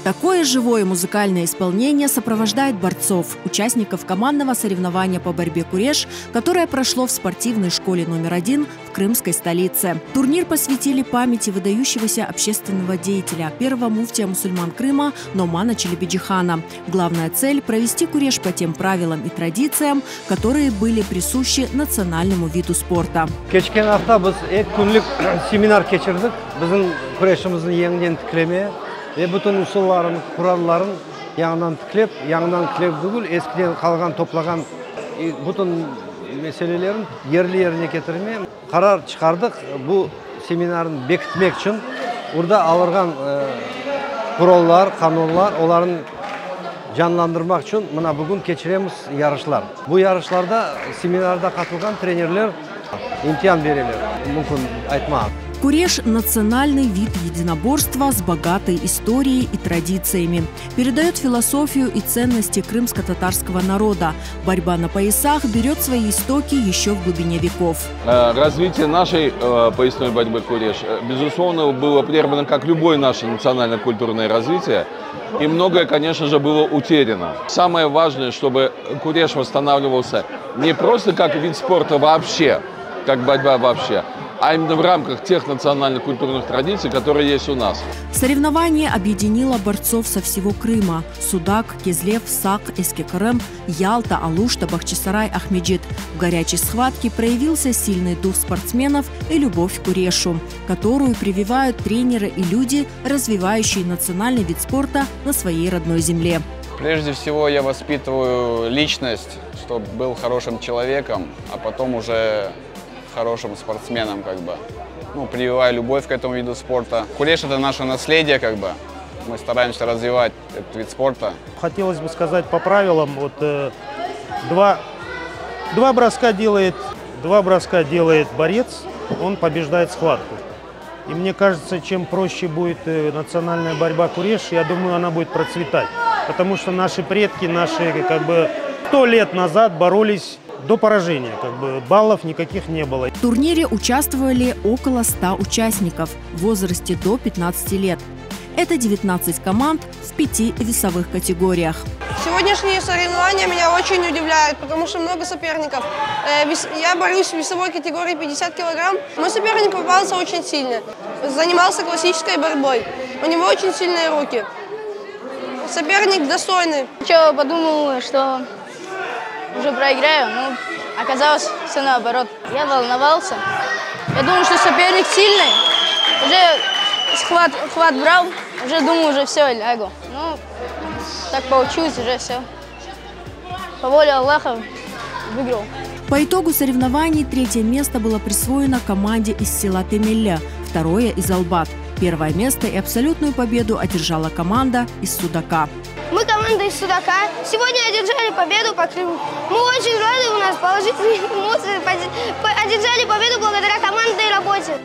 Такое живое музыкальное исполнение сопровождает борцов, участников командного соревнования по борьбе «Куреш», которое прошло в спортивной школе номер 1 в крымской столице. Турнир посвятили памяти выдающегося общественного деятеля, первого муфтия мусульман Крыма Номана Челебиджихана. Главная цель – провести «Куреш» по тем правилам и традициям, которые были присущи национальному виду спорта. Keçкен hafta biz ek günlük seminer geçirdik. Bizim Kureşimizin yeniden tikleme ve bütün usulların, kuralların yanından tiklep dügül eskiden kalgan toplagan bütün meselelerin yerli yerine getirmeye karar çıkardık. Bu seminerin bekitmek için burada alırgan kurallar, kanunlar, onların canlandırmak için bugün geçiremiz yarışlar. Bu yarışlarda seminarda katılgan trenerler imtihan verirler. Mümkün айтмак. Куреш – национальный вид единоборства с богатой историей и традициями. Передает философию и ценности крымско-татарского народа. Борьба на поясах берет свои истоки еще в глубине веков. Развитие нашей поясной борьбы «Куреш», безусловно, было прервано, как любое наше национально-культурное развитие. И многое, конечно же, было утеряно. Самое важное, чтобы «Куреш» восстанавливался не просто как вид спорта вообще, как борьба вообще, а именно в рамках тех национально-культурных традиций, которые есть у нас. Соревнование объединило борцов со всего Крыма – Судак, Кизлев, Сак, Эскекырым, Ялта, Алушта, Бахчисарай, Ахмеджит. В горячей схватке проявился сильный дух спортсменов и любовь к Курешу, которую прививают тренеры и люди, развивающие национальный вид спорта на своей родной земле. Прежде всего я воспитываю личность, чтобы был хорошим человеком, а потом уже хорошим спортсменом, прививая любовь к этому виду спорта. Куреш – это наше наследие, мы стараемся развивать этот вид спорта. Хотелось бы сказать по правилам, два броска делает борец, он побеждает схватку. И мне кажется, чем проще будет национальная борьба Куреш, я думаю, она будет процветать. Потому что наши предки, 100 лет назад боролись до поражения, баллов никаких не было. В турнире участвовали около 100 участников в возрасте до 15 лет. Это 19 команд в 5 весовых категориях. Сегодняшние соревнования меня очень удивляют, потому что много соперников. Я борюсь в весовой категории 50 килограмм. Мой соперник попался очень сильно. Занимался классической борьбой. У него очень сильные руки. Соперник достойный. Я подумал, что уже проиграю, но оказалось все наоборот. Я волновался. Я думал, что соперник сильный. Уже хват брал, уже думал, уже все, лягу. Ну, так получилось, уже все. По воле Аллаха выиграл. По итогу соревнований 3-е место было присвоено команде из села Темелля, 2-е из Албат. 1-е место и абсолютную победу одержала команда из Судака. Мы команда из Судака. Сегодня одержали победу по Крыму. Мы очень рады, у нас положительные эмоции. Одержали победу благодаря командной работе.